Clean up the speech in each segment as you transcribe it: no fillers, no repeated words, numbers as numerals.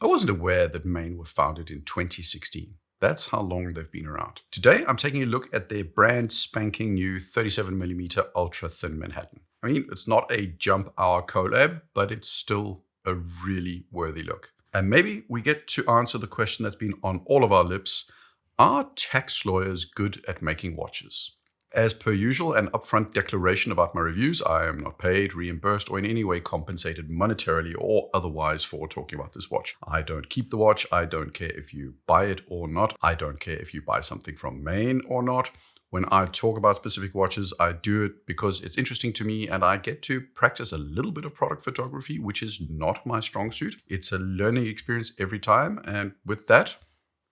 I wasn't aware that Maen were founded in 2016. That's how long they've been around. Today, I'm taking a look at their brand spanking new 37mm ultra thin Manhattan. I mean, it's not a jump hour collab, but it's still a really worthy look. And maybe we get to answer the question that's been on all of our lips: are tax lawyers good at making watches? As per usual, an upfront declaration about my reviews: I am not paid, reimbursed, or in any way compensated monetarily or otherwise for talking about this watch. I don't keep the watch. I don't care if you buy it or not. I don't care if you buy something from Maen or not. When I talk about specific watches, I do it because it's interesting to me and I get to practice a little bit of product photography, which is not my strong suit. It's a learning experience every time. And with that,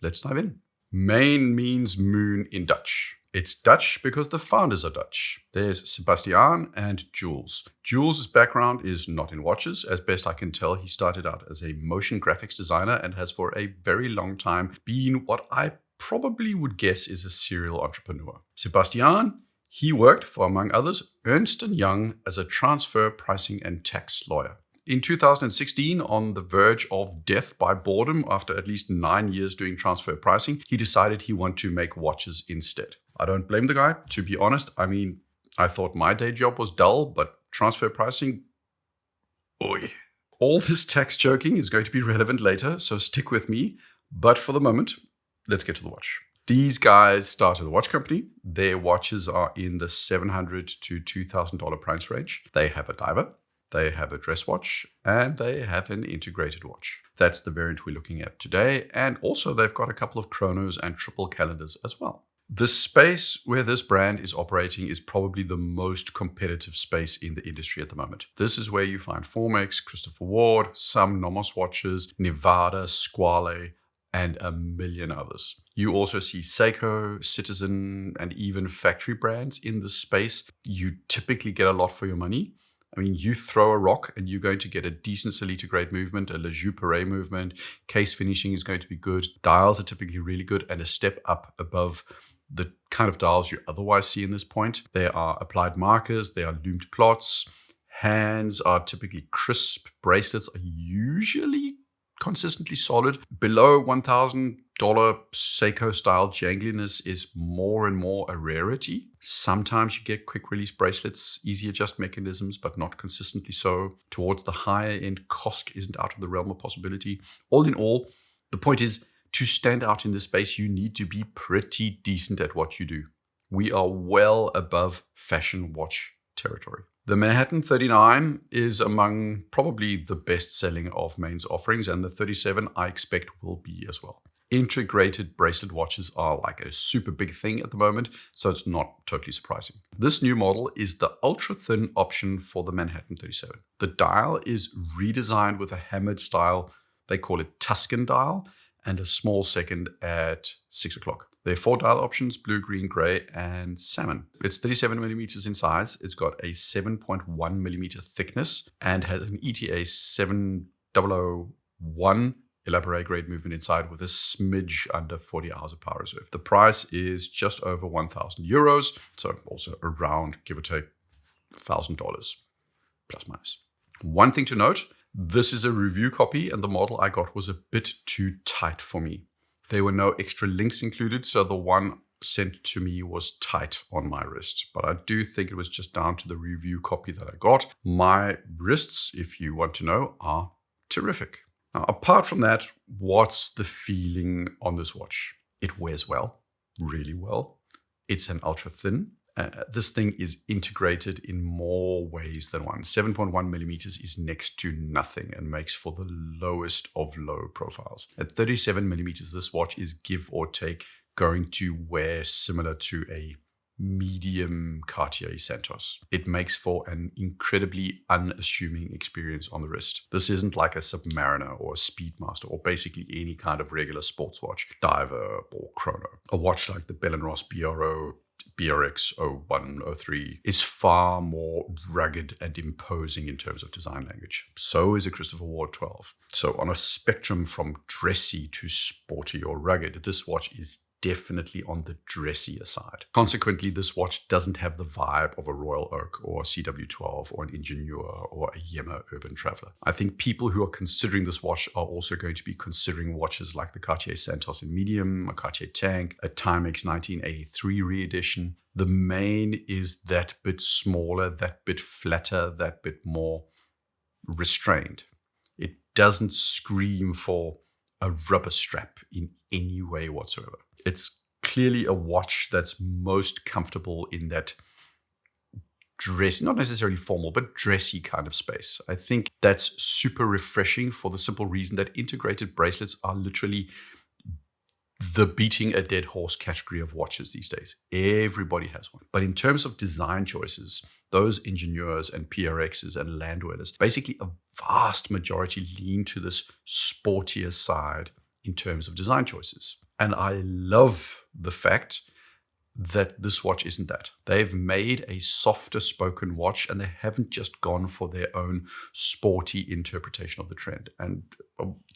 let's dive in. Maen means moon in Dutch. It's Dutch because the founders are Dutch. There's Sebastian and Jules. Jules' background is not in watches. As best I can tell, he started out as a motion graphics designer and has for a very long time been what I probably would guess is a serial entrepreneur. Sebastian, he worked for, among others, Ernst & Young as a transfer pricing and tax lawyer. In 2016, on the verge of death by boredom after at least 9 years doing transfer pricing, he decided he wanted to make watches instead. I don't blame the guy, to be honest. I mean, I thought my day job was dull, but transfer pricing, oi. All this tax joking is going to be relevant later, so stick with me. But for the moment, let's get to the watch. These guys started a watch company. Their watches are in the $700 to $2,000 price range. They have a diver, they have a dress watch, and they have an integrated watch. That's the variant we're looking at today. And also they've got a couple of chronos and triple calendars as well. The space where this brand is operating is probably the most competitive space in the industry at the moment. This is where you find Formex, Christopher Ward, some Nomos watches, Nevada, Squale, and a million others. You also see Seiko, Citizen, and even factory brands in this space. You typically get a lot for your money. I mean, you throw a rock and you're going to get a decent Solita grade movement, a Le Jeu Perret movement. Case finishing is going to be good. Dials are typically really good and a step up above the kind of dials you otherwise see in this point. There are applied markers, there are loomed plots. Hands are typically crisp. Bracelets are usually consistently solid. Below $1,000 Seiko style jangliness is more and more a rarity. Sometimes you get quick release bracelets, easy adjust mechanisms, but not consistently so. Towards the higher end, COSC isn't out of the realm of possibility. All in all, the point is, to stand out in this space, you need to be pretty decent at what you do. We are well above fashion watch territory. The Manhattan 39 is among probably the best selling of Maen's offerings, and the 37 I expect will be as well. Integrated bracelet watches are like a super big thing at the moment, so it's not totally surprising. This new model is the ultra thin option for the Manhattan 37. The dial is redesigned with a hammered style, they call it Tuscan dial, and a small second at 6 o'clock. There are 4 dial options: blue, green, gray, and salmon. It's 37mm in size. It's got a 7.1mm thickness and has an ETA 7001 elaborate grade movement inside with a smidge under 40 hours of power reserve. The price is just over 1,000 euros, so also around, give or take, $1,000 plus minus. One thing to note: this is a review copy and the model I got was a bit too tight for me. There were no extra links included, so the one sent to me was tight on my wrist. But I do think it was just down to the review copy that I got. My wrists, if you want to know, are terrific. Now, apart from that, what's the feeling on this watch? It wears well, really well. It's an ultra thin. This thing is integrated in more ways than one. 7.1mm is next to nothing and makes for the lowest of low profiles. At 37mm, this watch is give or take going to wear similar to a medium Cartier Santos. It makes for an incredibly unassuming experience on the wrist. This isn't like a Submariner or a Speedmaster or basically any kind of regular sports watch, diver or chrono. A watch like the Bell & Ross BRX 0103 is far more rugged and imposing in terms of design language. So is a Christopher Ward 12. So on a spectrum from dressy to sporty or rugged, this watch is definitely on the dressier side. Consequently, this watch doesn't have the vibe of a Royal Oak or a CW12 or an Ingenieur or a Yema Urban Traveler. I think people who are considering this watch are also going to be considering watches like the Cartier Santos in medium, a Cartier Tank, a Timex 1983 re-edition. The Maen is that bit smaller, that bit flatter, that bit more restrained. It doesn't scream for a rubber strap in any way whatsoever. It's clearly a watch that's most comfortable in that dress, not necessarily formal, but dressy kind of space. I think that's super refreshing for the simple reason that integrated bracelets are literally the beating a dead horse category of watches these days. Everybody has one. But in terms of design choices, those Ingenieurs and PRXs and Landwellers, basically a vast majority lean to this sportier side in terms of design choices. And I love the fact that this watch isn't that. They've made a softer spoken watch and they haven't just gone for their own sporty interpretation of the trend. And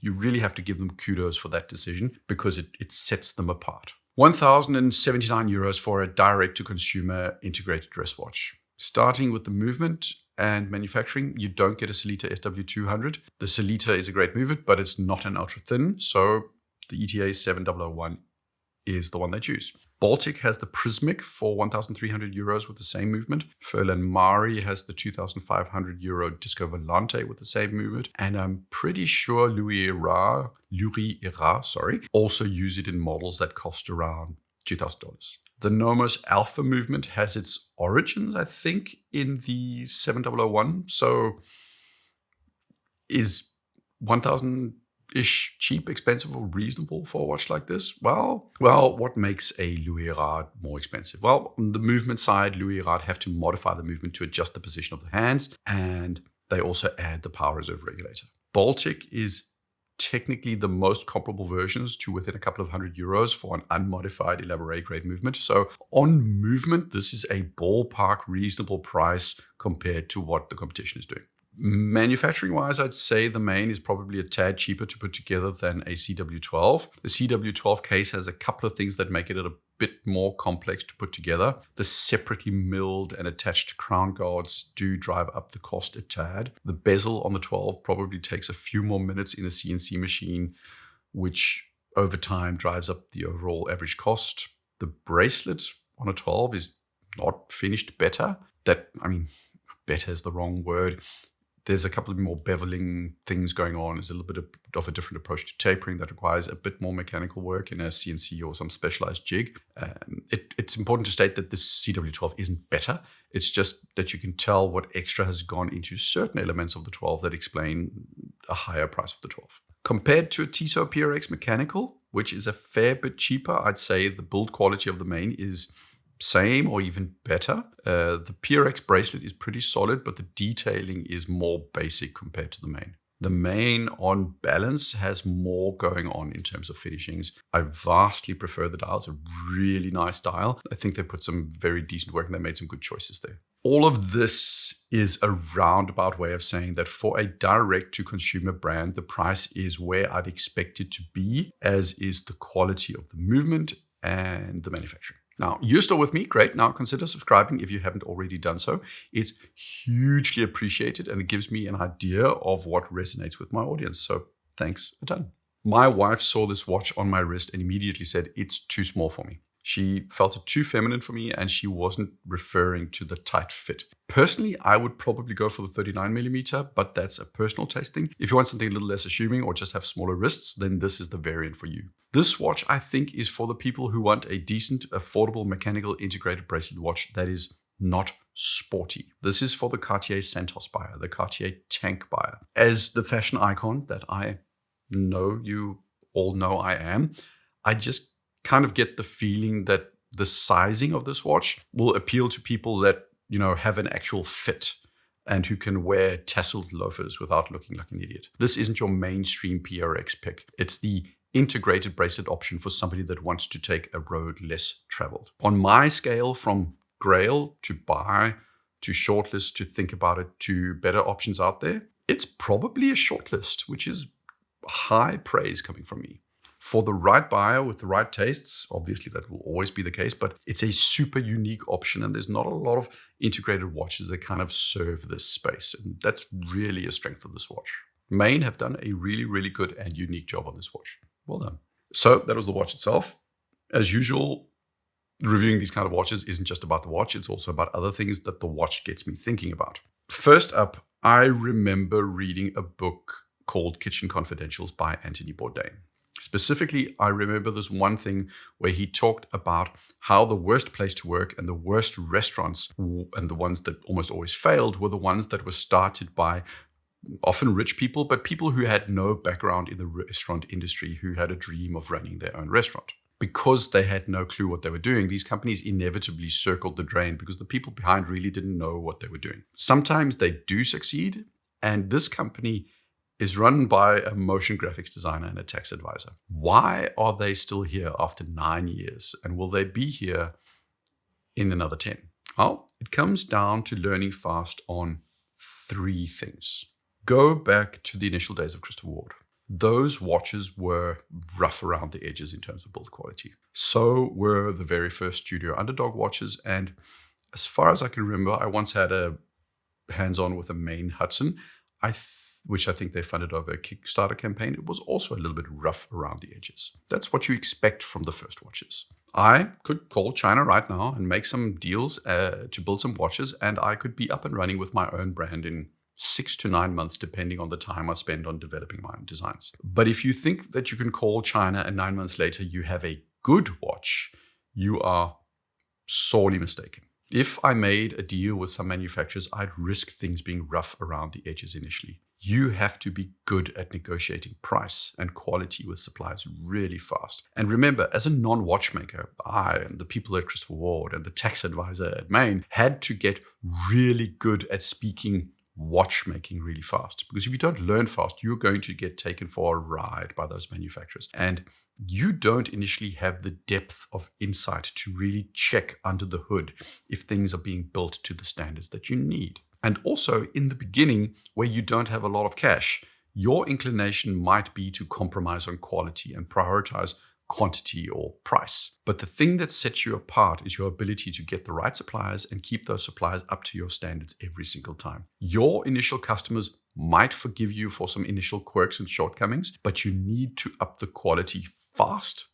you really have to give them kudos for that decision because it sets them apart. 1,079 euros for a direct-to-consumer integrated dress watch. Starting with the movement and manufacturing, you don't get a Sellita SW200. The Sellita is a great movement, but it's not an ultra-thin, so the ETA 7001 is the one they choose. Baltic has the Prismic for 1,300 euros with the same movement. Furlan Mari has the 2,500 euro Disco Volante with the same movement. And I'm pretty sure Louis Era, also use it in models that cost around $2,000. The Nomos Alpha movement has its origins, I think, in the 7001. So is 1,000-ish cheap, expensive, or reasonable for a watch like this? Well, what makes a Louis Erard more expensive? Well, on the movement side, Louis Erard have to modify the movement to adjust the position of the hands, and they also add the power reserve regulator. Baltic is technically the most comparable versions to within a couple of €100 for an unmodified elaborate grade movement. So on movement, this is a ballpark reasonable price compared to what the competition is doing. Manufacturing wise, I'd say the Maen is probably a tad cheaper to put together than a CW12. The CW12 case has a couple of things that make it a bit more complex to put together. The separately milled and attached crown guards do drive up the cost a tad. The bezel on the 12 probably takes a few more minutes in a CNC machine, which over time drives up the overall average cost. The bracelet on a 12 is not finished better. Better is the wrong word. There's a couple of more beveling things going on. There's a little bit of a different approach to tapering that requires a bit more mechanical work in a CNC or some specialized jig. It's important to state that this CW12 isn't better. It's just that you can tell what extra has gone into certain elements of the 12 that explain a higher price of the 12. Compared to a Tissot PRX mechanical, which is a fair bit cheaper, I'd say the build quality of the Maen is same or even better. The PRX bracelet is pretty solid, but the detailing is more basic compared to the Maen. The Maen, on balance, has more going on in terms of finishings. I vastly prefer the dial. It's a really nice dial. I think they put some very decent work and they made some good choices there. All of this is a roundabout way of saying that for a direct-to-consumer brand, the price is where I'd expect it to be, as is the quality of the movement and the manufacturing. Now, you're still with me. Great. Now consider subscribing if you haven't already done so. It's hugely appreciated and it gives me an idea of what resonates with my audience. So thanks a ton. My wife saw this watch on my wrist and immediately said, it's too small for me. She felt it too feminine for me and she wasn't referring to the tight fit. Personally, I would probably go for the 39mm, but that's a personal taste thing. If you want something a little less assuming or just have smaller wrists, then this is the variant for you. This watch, I think, is for the people who want a decent, affordable, mechanical integrated bracelet watch that is not sporty. This is for the Cartier Santos buyer, the Cartier Tank buyer. As the fashion icon that I know you all know I am, I just kind of get the feeling that the sizing of this watch will appeal to people that, have an actual fit and who can wear tasseled loafers without looking like an idiot. This isn't your mainstream PRX pick. It's the integrated bracelet option for somebody that wants to take a road less traveled. On my scale, from grail to buy to shortlist to think about it to better options out there, it's probably a shortlist, which is high praise coming from me. For the right buyer with the right tastes, obviously that will always be the case, but it's a super unique option, and there's not a lot of integrated watches that kind of serve this space. And that's really a strength of this watch. Maen have done a really, really good and unique job on this watch. Well done. So that was the watch itself. As usual, reviewing these kind of watches isn't just about the watch, it's also about other things that the watch gets me thinking about. First up, I remember reading a book called Kitchen Confidentials by Anthony Bourdain. Specifically, I remember this one thing where he talked about how the worst place to work and the worst restaurants, and the ones that almost always failed, were the ones that were started by often rich people, but people who had no background in the restaurant industry, who had a dream of running their own restaurant. Because they had no clue what they were doing, these companies inevitably circled the drain because the people behind really didn't know what they were doing. Sometimes they do succeed, and this company is run by a motion graphics designer and a tax advisor. Why are they still here after 9 years? And will they be here in another 10? Well, it comes down to learning fast on 3 things. Go back to the initial days of Christopher Ward. Those watches were rough around the edges in terms of build quality. So were the very first Studio Underdog watches. And as far as I can remember, I once had a hands-on with a Maen Hudson, which I think they funded over a Kickstarter campaign. It was also a little bit rough around the edges. That's what you expect from the first watches. I could call China right now and make some deals to build some watches, and I could be up and running with my own brand in 6 to 9 months, depending on the time I spend on developing my own designs. But if you think that you can call China and 9 months later you have a good watch, you are sorely mistaken. If I made a deal with some manufacturers, I'd risk things being rough around the edges initially. You have to be good at negotiating price and quality with suppliers really fast. And remember, as a non-watchmaker, I and the people at Christopher Ward and the tax advisor at Maen had to get really good at speaking watchmaking really fast. Because if you don't learn fast, you're going to get taken for a ride by those manufacturers. And you don't initially have the depth of insight to really check under the hood if things are being built to the standards that you need. And also in the beginning, where you don't have a lot of cash, your inclination might be to compromise on quality and prioritize quantity or price. But the thing that sets you apart is your ability to get the right suppliers and keep those suppliers up to your standards every single time. Your initial customers might forgive you for some initial quirks and shortcomings, but you need to up the quality fast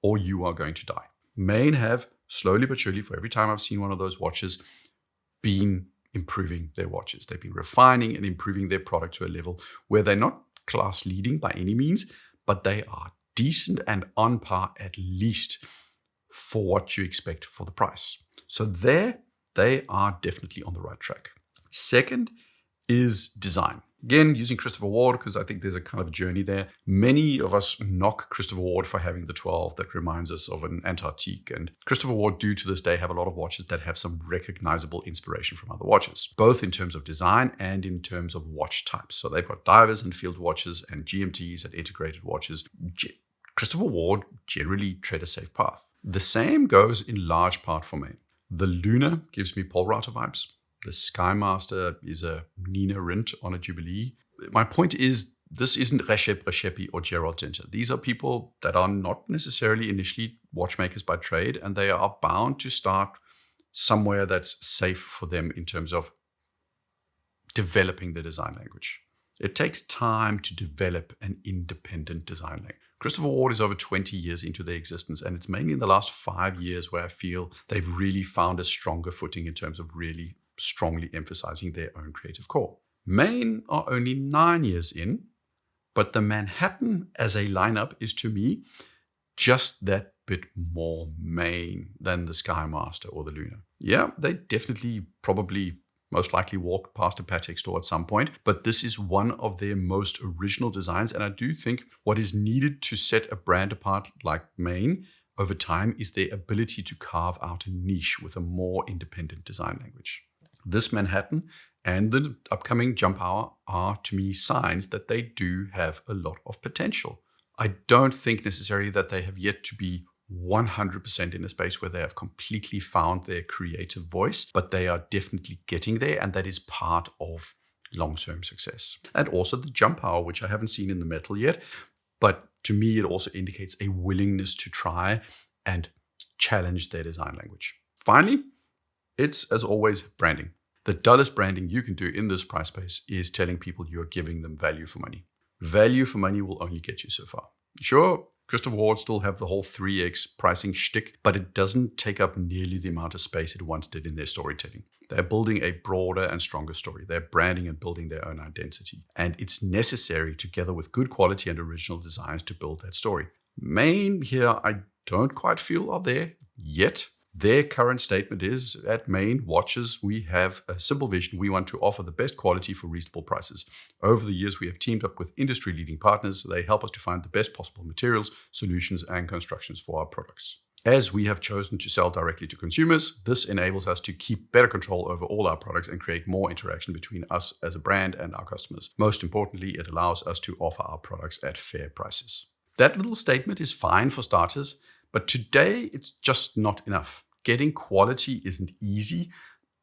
or you are going to die. Maen have slowly but surely, for every time I've seen one of those watches, been improving their watches. They've been refining and improving their product to a level where they're not class leading by any means, but they are decent and on par at least for what you expect for the price. So there, they are definitely on the right track. Second is design. Again, using Christopher Ward, because I think there's a kind of journey there. Many of us knock Christopher Ward for having the 12 that reminds us of an Antarctique. And Christopher Ward do to this day have a lot of watches that have some recognizable inspiration from other watches, both in terms of design and in terms of watch types. So they've got divers and field watches and GMTs and integrated watches. Christopher Ward generally tread a safe path. The same goes in large part for me. The Luna gives me Paul Router vibes. The Skymaster is a Nina Rindt on a Jubilee. My point is, this isn't Recep Recepi or Gerald Zinter. These are people that are not necessarily initially watchmakers by trade, and they are bound to start somewhere that's safe for them in terms of developing the design language. It takes time to develop an independent design language. Christopher Ward is over 20 years into their existence, and it's mainly in the last 5 years where I feel they've really found a stronger footing in terms of really strongly emphasizing their own creative core. Maen are only 9 years in, but the Manhattan as a lineup is to me just that bit more Maen than the Skymaster or the Luna. Yeah, they definitely probably most likely walked past a Patek store at some point, but this is one of their most original designs, and I do think what is needed to set a brand apart like Maen over time is their ability to carve out a niche with a more independent design language. This Manhattan and the upcoming Jump Hour are, to me, signs that they do have a lot of potential. I don't think necessarily that they have yet to be 100% in a space where they have completely found their creative voice, but they are definitely getting there, and that is part of long-term success. And also the Jump Hour, which I haven't seen in the metal yet, but to me, it also indicates a willingness to try and challenge their design language. Finally, it's, as always, branding. The dullest branding you can do in this price space is telling people you're giving them value for money. Value for money will only get you so far. Sure, Christopher Ward still have the whole 3x pricing shtick, but it doesn't take up nearly the amount of space it once did in their storytelling. They're building a broader and stronger story. They're branding and building their own identity. And it's necessary, together with good quality and original designs, to build that story. Maen here, I don't quite feel are there yet. Their current statement is, at Maen Watches, we have a simple vision. We want to offer the best quality for reasonable prices. Over the years, we have teamed up with industry-leading partners. They help us to find the best possible materials, solutions, and constructions for our products. As we have chosen to sell directly to consumers, this enables us to keep better control over all our products and create more interaction between us as a brand and our customers. Most importantly, it allows us to offer our products at fair prices. That little statement is fine for starters, but today it's just not enough. Getting quality isn't easy,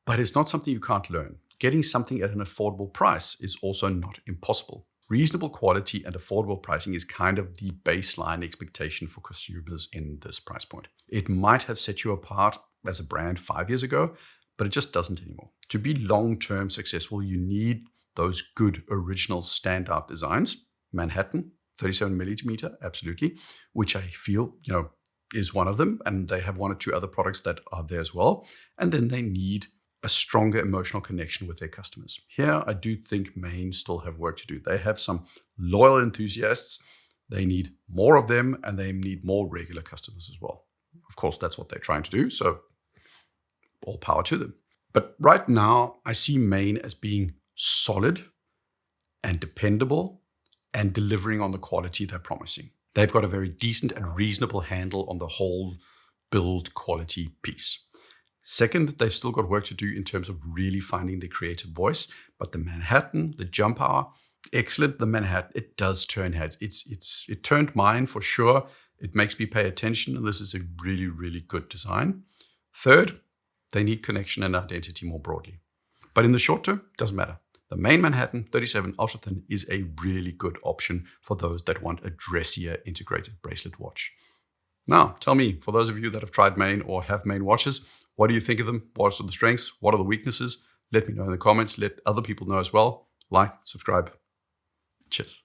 but it's not something you can't learn. Getting something at an affordable price is also not impossible. Reasonable quality and affordable pricing is kind of the baseline expectation for consumers in this price point. It might have set you apart as a brand 5 years ago, but it just doesn't anymore. To be long-term successful, you need those good original standout designs. Manhattan, 37 millimeter, absolutely, which I feel, is one of them. And they have one or two other products that are there as well. And then they need a stronger emotional connection with their customers. Here, I do think Maen still have work to do. They have some loyal enthusiasts. They need more of them, and they need more regular customers as well. Of course, that's what they're trying to do. So all power to them. But right now, I see Maen as being solid and dependable and delivering on the quality they're promising. They've got a very decent and reasonable handle on the whole build quality piece. Second, they've still got work to do in terms of really finding the creative voice. But the Manhattan, the jump hour, excellent. The Manhattan, it does turn heads. It turned mine for sure. It makes me pay attention. And this is a really, really good design. Third, they need connection and identity more broadly. But in the short term, doesn't matter. The Maen Manhattan 37 Ultra Thin is a really good option for those that want a dressier integrated bracelet watch. Now, tell me, for those of you that have tried Maen or have Maen watches, what do you think of them? What are the strengths? What are the weaknesses? Let me know in the comments. Let other people know as well. Like, subscribe. Cheers.